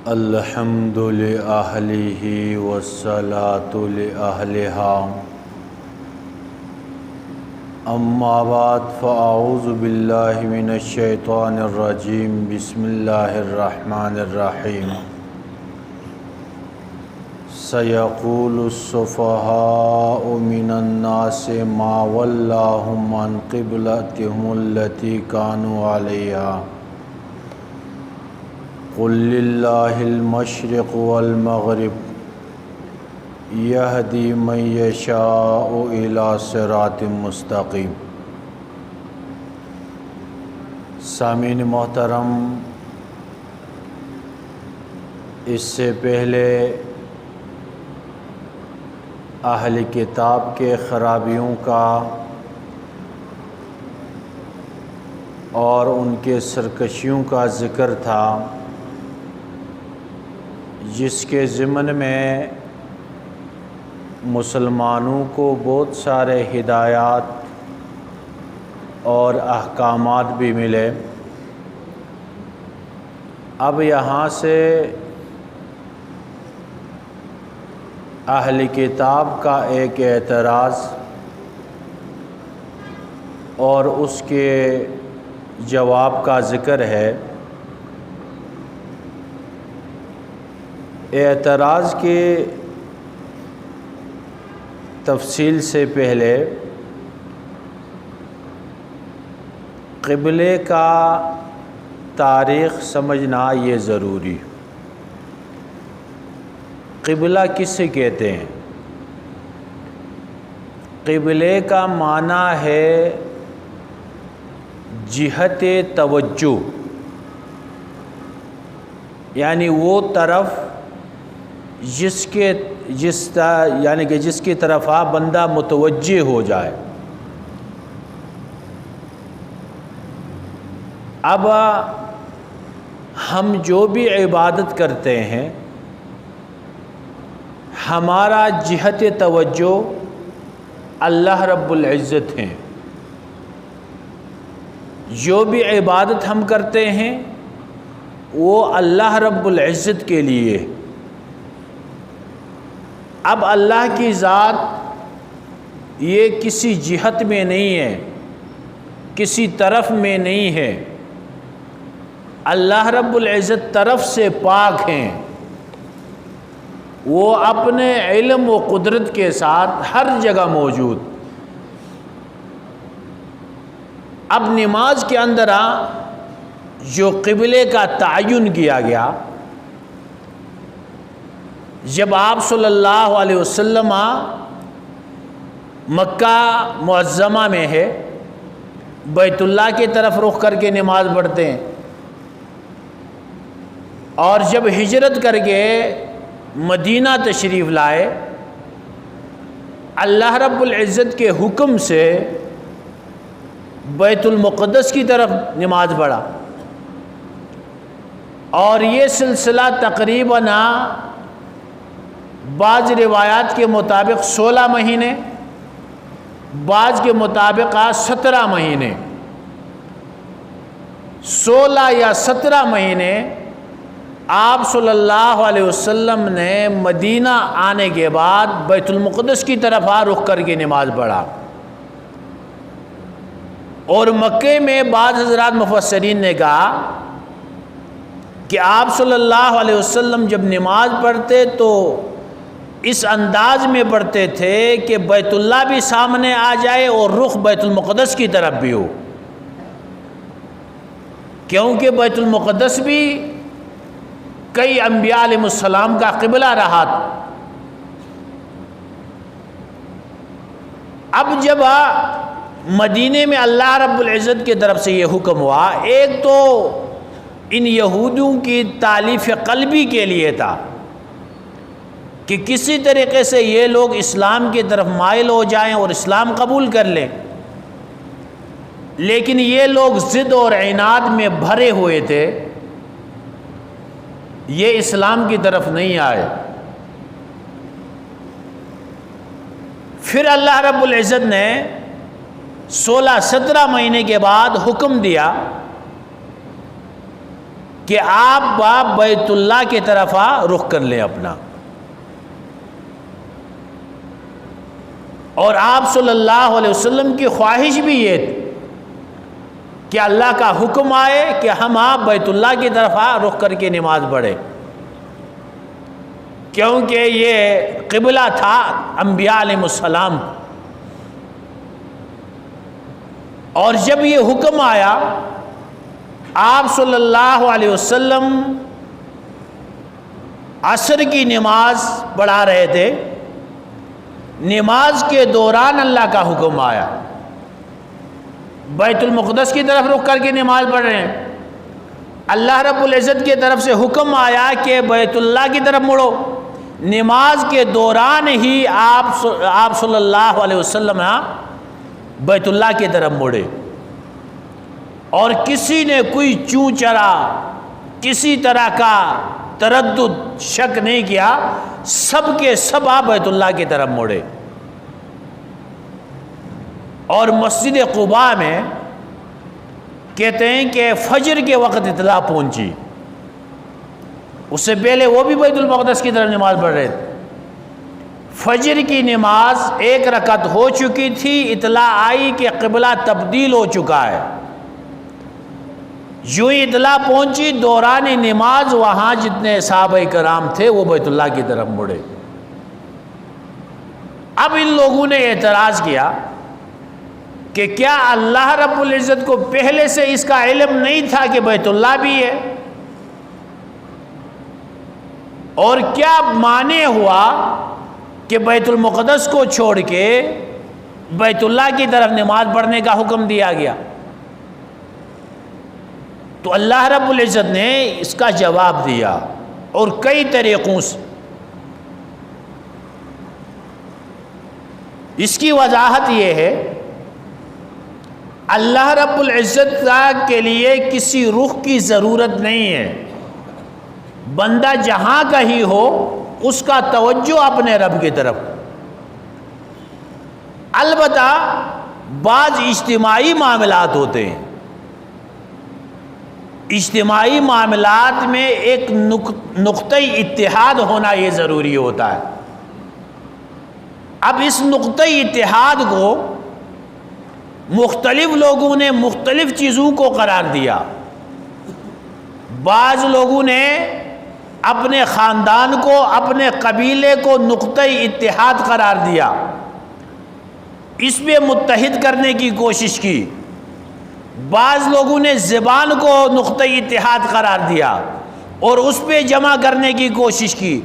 الحمد لأهله والصلاة لأهلها أما بعد فأعوذ بالله من الشيطان الرجيم بسم الله الرحمن الرحيم سيقول السفهاء من الناس ما ولاهم عن قبلتهم التي كانوا عليها قل لله المشرق والمغرب يهدي من يشاء إلى صراط مستقيم۔ سامعین محترم، اس سے پہلے اہل کتاب کے خرابیوں کا اور ان کے سرکشیوں کا ذکر تھا، جس کے ضمن میں مسلمانوں کو بہت سارے ہدایات اور احکامات بھی ملے۔ اب یہاں سے اہل کتاب کا ایک اعتراض اور اس کے جواب کا ذکر ہے۔ اعتراض کی تفصیل سے پہلے قبلے کا تاریخ سمجھنا یہ ضروری۔ قبلہ کسے کہتے ہیں؟ قبلے کا معنی ہے جہت توجہ، یعنی وہ طرف جس کی طرف بندہ متوجہ ہو جائے۔ اب ہم جو بھی عبادت کرتے ہیں، ہمارا جہت توجہ اللہ رب العزت ہیں۔ جو بھی عبادت ہم کرتے ہیں وہ اللہ رب العزت کے لیے۔ اب اللہ کی ذات یہ کسی جہت میں نہیں ہے، کسی طرف میں نہیں ہے۔ اللہ رب العزت طرف سے پاک ہیں، وہ اپنے علم و قدرت کے ساتھ ہر جگہ موجود۔ اب نماز کے اندر جو قبلے کا تعین کیا گیا، جب آپ صلی اللہ علیہ وسلم مکہ معظمہ میں ہے، بیت اللہ کی طرف رخ کر کے نماز پڑھتے ہیں، اور جب ہجرت کر کے مدینہ تشریف لائے، اللہ رب العزت کے حکم سے بیت المقدس کی طرف نماز پڑھا، اور یہ سلسلہ تقریباً بعض روایات کے مطابق 16 مہینے، بعض کے مطابق 17 مہینے، 16 یا 17 مہینے آپ صلی اللہ علیہ وسلم نے مدینہ آنے کے بعد بیت المقدس کی طرف رخ کر کے نماز پڑھا۔ اور مکے میں بعض حضرات مفسرین نے کہا کہ آپ صلی اللہ علیہ وسلم جب نماز پڑھتے تو اس انداز میں پڑھتے تھے کہ بیت اللہ بھی سامنے آ جائے اور رخ بیت المقدس کی طرف بھی ہو، کیونکہ بیت المقدس بھی کئی انبیاء علیہ السلام کا قبلہ رہا۔ اب جب مدینے میں اللہ رب العزت کی طرف سے یہ حکم ہوا، ایک تو ان یہودیوں کی تالیف قلبی کے لیے تھا کہ کسی طریقے سے یہ لوگ اسلام کی طرف مائل ہو جائیں اور اسلام قبول کر لیں، لیکن یہ لوگ ضد اور عناد میں بھرے ہوئے تھے، یہ اسلام کی طرف نہیں آئے۔ پھر اللہ رب العزت نے 16-17 مہینے کے بعد حکم دیا کہ آپ بیت اللہ کی طرف رخ کر لیں اپنا. اور آپ صلی اللہ علیہ وسلم کی خواہش بھی یہ تھی کہ اللہ کا حکم آئے کہ ہم آپ بیت اللہ کی طرف رخ کر کے نماز پڑھیں، کیونکہ یہ قبلہ تھا انبیاء علیہ السلام. اور جب یہ حکم آیا آپ صلی اللہ علیہ وسلم عصر کی نماز پڑھا رہے تھے، نماز کے دوران اللہ کا حکم آیا بیت المقدس کی طرف رخ کر کے نماز پڑھ رہے ہیں. اللہ رب العزت کی طرف سے حکم آیا کہ بیت اللہ کی طرف مڑو. نماز کے دوران ہی آپ صلی اللہ علیہ وسلم بیت اللہ کی طرف مڑے، اور کسی نے کوئی چوں چرا، کسی طرح کا تردد، شک نہیں کیا، سب کے سب آپ بیت اللہ کی طرف مڑے. اور مسجد قباء میں کہتے ہیں کہ فجر کے وقت اطلاع پہنچی، اس سے پہلے وہ بھی بیت المقدس کی طرف نماز پڑھ رہے تھے. فجر کی نماز 1 رکعت ہو چکی تھی، اطلاع آئی کہ قبلہ تبدیل ہو چکا ہے. جو اطلاع پہنچی دوران نماز وہاں جتنے صحابہ کرام تھے وہ بیت اللہ کی طرف مڑے. اب ان لوگوں نے اعتراض کیا کہ کیا اللہ رب العزت کو پہلے سے اس کا علم نہیں تھا کہ بیت اللہ بھی ہے؟ اور کیا معنی ہوا کہ بیت المقدس کو چھوڑ کے بیت اللہ کی طرف نماز پڑھنے کا حکم دیا گیا؟ تو اللہ رب العزت نے اس کا جواب دیا اور کئی طریقوں سے. اس کی وضاحت یہ ہے اللہ رب العزت کے لیے کسی رخ کی ضرورت نہیں ہے. بندہ جہاں کہیں ہو اس کا توجہ اپنے رب کی طرف. البتہ بعض اجتماعی معاملات ہوتے ہیں، اجتماعی معاملات میں ایک نقطۂ اتحاد ہونا یہ ضروری ہوتا ہے. اب اس نقطۂ اتحاد کو مختلف لوگوں نے مختلف چیزوں کو قرار دیا. بعض لوگوں نے اپنے خاندان کو، اپنے قبیلے کو نقطۂ اتحاد قرار دیا، اس میں متحد کرنے کی کوشش کی. بعض لوگوں نے زبان کو نقطۂ اتحاد قرار دیا اور اس پہ جمع کرنے کی کوشش کی.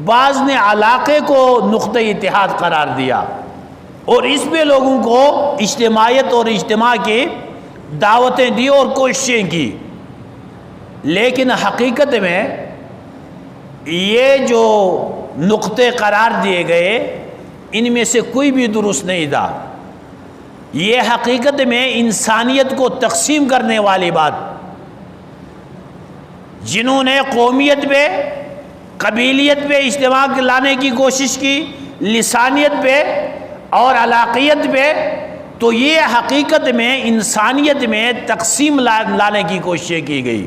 بعض نے علاقے کو نقطۂ اتحاد قرار دیا اور اس پہ لوگوں کو اجتماعیت اور اجتماع کی دعوتیں دی اور کوششیں کی. لیکن حقیقت میں یہ جو نقطے قرار دیے گئے ان میں سے کوئی بھی درست نہیں تھا. یہ حقیقت میں انسانیت کو تقسیم کرنے والی بات. جنہوں نے قومیت پہ، قبیلیت پہ اجتماع لانے کی کوشش کی، لسانیت پہ اور علاقیت پہ، تو یہ حقیقت میں انسانیت میں تقسیم لانے کی کوشش کی گئی.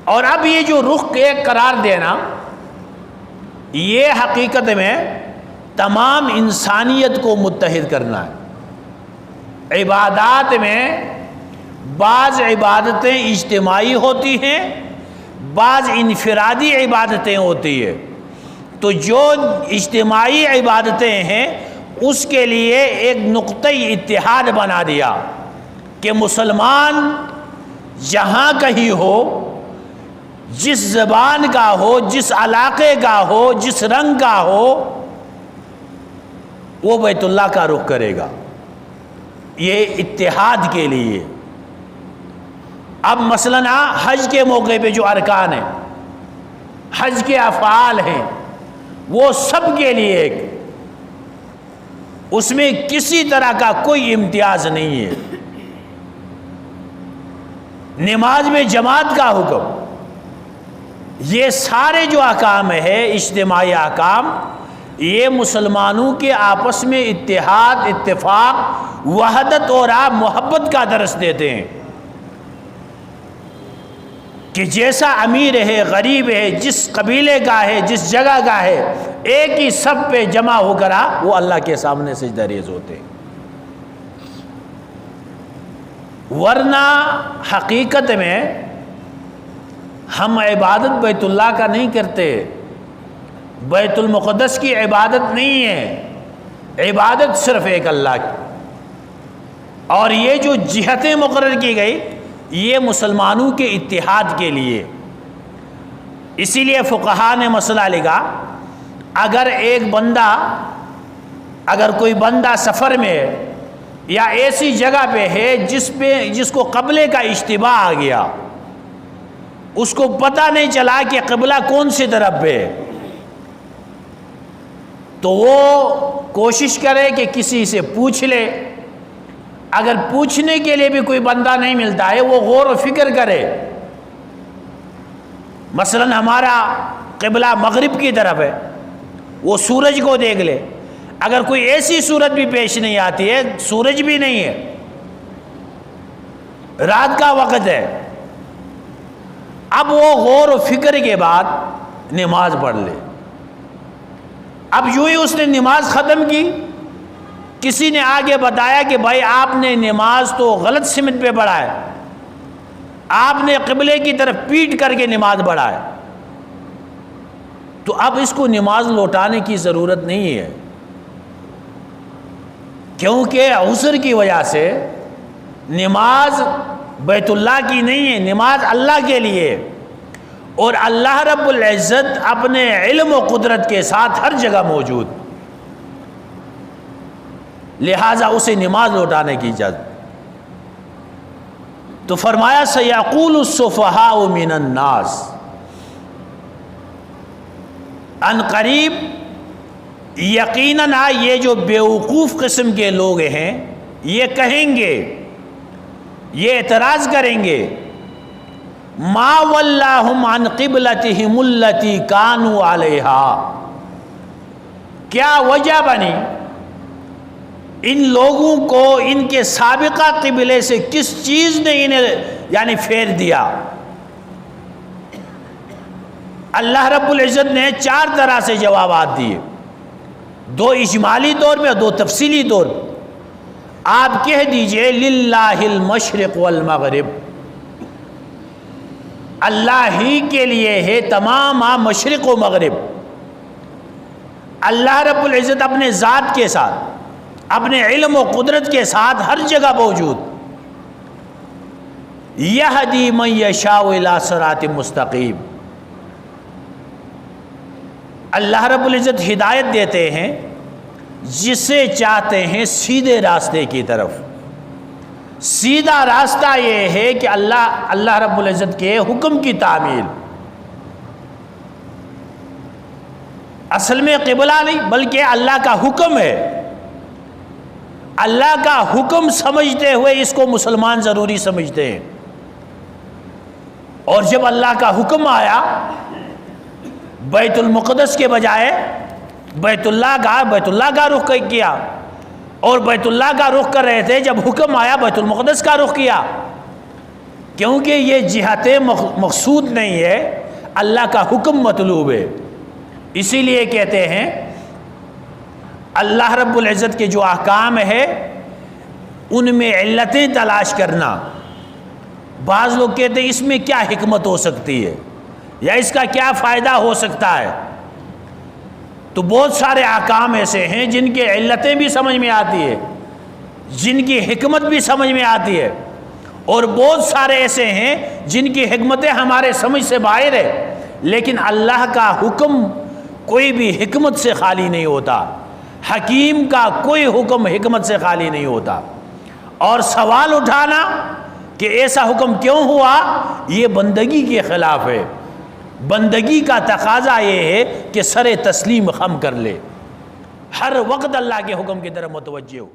اور اب یہ جو رخ ایک قرار دینا، یہ حقیقت میں تمام انسانیت کو متحد کرنا ہے. عبادات میں بعض عبادتیں اجتماعی ہوتی ہیں، بعض انفرادی عبادتیں ہوتی ہیں. تو جو اجتماعی عبادتیں ہیں اس کے لیے ایک نقطۂ اتحاد بنا دیا کہ مسلمان جہاں کہیں ہو، جس زبان کا ہو، جس علاقے کا ہو، جس رنگ کا ہو، وہ بیت اللہ کا رخ کرے گا. یہ اتحاد کے لیے. اب مثلاً حج کے موقع پہ جو ارکان ہیں، حج کے افعال ہیں، وہ سب کے لیے ایک، اس میں کسی طرح کا کوئی امتیاز نہیں ہے. نماز میں جماعت کا حکم، یہ سارے جو احکام ہے اجتماعی احکام، یہ مسلمانوں کے آپس میں اتحاد، اتفاق، وحدت اور محبت کا درس دیتے ہیں. کہ جیسا امیر ہے، غریب ہے، جس قبیلے کا ہے، جس جگہ کا ہے، ایک ہی صف پہ جمع ہو کر وہ اللہ کے سامنے سجدہ ریز ہوتے. ورنہ حقیقت میں ہم عبادت بیت اللہ کا نہیں کرتے، بیت المقدس کی عبادت نہیں ہے، عبادت صرف ایک اللہ کی. اور یہ جو جہتیں مقرر کی گئی یہ مسلمانوں کے اتحاد کے لیے. اسی لیے فقہا نے مسئلہ لکھا، اگر کوئی بندہ سفر میں یا ایسی جگہ پہ ہے جس کو قبلے کا اشتباہ آ گیا، اس کو پتہ نہیں چلا کہ قبلہ کون سی طرف پہ، تو وہ کوشش کرے کہ کسی سے پوچھ لے. اگر پوچھنے کے لیے بھی کوئی بندہ نہیں ملتا ہے، وہ غور و فکر کرے. مثلا ہمارا قبلہ مغرب کی طرف ہے، وہ سورج کو دیکھ لے. اگر کوئی ایسی صورت بھی پیش نہیں آتی ہے، سورج بھی نہیں ہے، رات کا وقت ہے، اب وہ غور و فکر کے بعد نماز پڑھ لے. اب یوں ہی اس نے نماز ختم کی، کسی نے آگے بتایا کہ بھائی آپ نے نماز تو غلط سمت پہ پڑھا ہے، آپ نے قبلے کی طرف پیٹ کر کے نماز پڑھا ہے، تو اب اس کو نماز لوٹانے کی ضرورت نہیں ہے، کیونکہ عذر کی وجہ سے نماز بیت اللہ کی نہیں ہے، نماز اللہ کے لیے. اور اللہ رب العزت اپنے علم و قدرت کے ساتھ ہر جگہ موجود، لہٰذا اسے نماز لوٹانے کی اجازت. تو فرمایا سیقول السفہاء من الناس، ان قریب یقیناً یہ جو بیوقوف قسم کے لوگ ہیں یہ کہیں گے، یہ اعتراض کریں گے، ما ولاہم عن قبلتہم التی کانوا علیہا، کیا وجہ بنی ان لوگوں کو ان کے سابقہ قبلے سے کس چیز نے انہیں پھیر دیا. اللہ رب العزت نے 4 طرح سے جوابات دیے، 2 اجمالی طور پہ اور 2 تفصیلی طور پہ. آپ کہہ دیجئے للہ المشرق والمغرب، اللہ ہی کے لیے ہے تمام مشرق و مغرب. اللہ رب العزت اپنے ذات کے ساتھ، اپنے علم و قدرت کے ساتھ ہر جگہ موجود. یہدی من یشاء الی صراط مستقیم، اللہ رب العزت ہدایت دیتے ہیں جسے چاہتے ہیں سیدھے راستے کی طرف. سیدھا راستہ یہ ہے کہ اللہ رب العزت کے حکم کی تعمیل. اصل میں قبلہ نہیں بلکہ اللہ کا حکم ہے. اللہ کا حکم سمجھتے ہوئے اس کو مسلمان ضروری سمجھتے ہیں. اور جب اللہ کا حکم آیا بیت المقدس کے بجائے بیت اللہ کا رخ کیا، اور بیت اللہ کا رخ کر رہے تھے، جب حکم آیا بیت المقدس کا رخ کیا، کیونکہ یہ جہتیں مقصود نہیں ہے، اللہ کا حکم مطلوب ہے. اسی لیے کہتے ہیں اللہ رب العزت کے جو احکام ہے ان میں علتیں تلاش کرنا. بعض لوگ کہتے ہیں اس میں کیا حکمت ہو سکتی ہے یا اس کا کیا فائدہ ہو سکتا ہے. تو بہت سارے احکام ایسے ہیں جن کی علتیں بھی سمجھ میں آتی ہے، جن کی حکمت بھی سمجھ میں آتی ہے، اور بہت سارے ایسے ہیں جن کی حکمتیں ہمارے سمجھ سے باہر ہے. لیکن اللہ کا حکم کوئی بھی حکمت سے خالی نہیں ہوتا، حکیم کا کوئی حکم حکمت سے خالی نہیں ہوتا. اور سوال اٹھانا کہ ایسا حکم کیوں ہوا، یہ بندگی کے خلاف ہے. بندگی کا تقاضا یہ ہے کہ سر تسلیم خم کر لے، ہر وقت اللہ کے حکم کی طرف متوجہ ہو.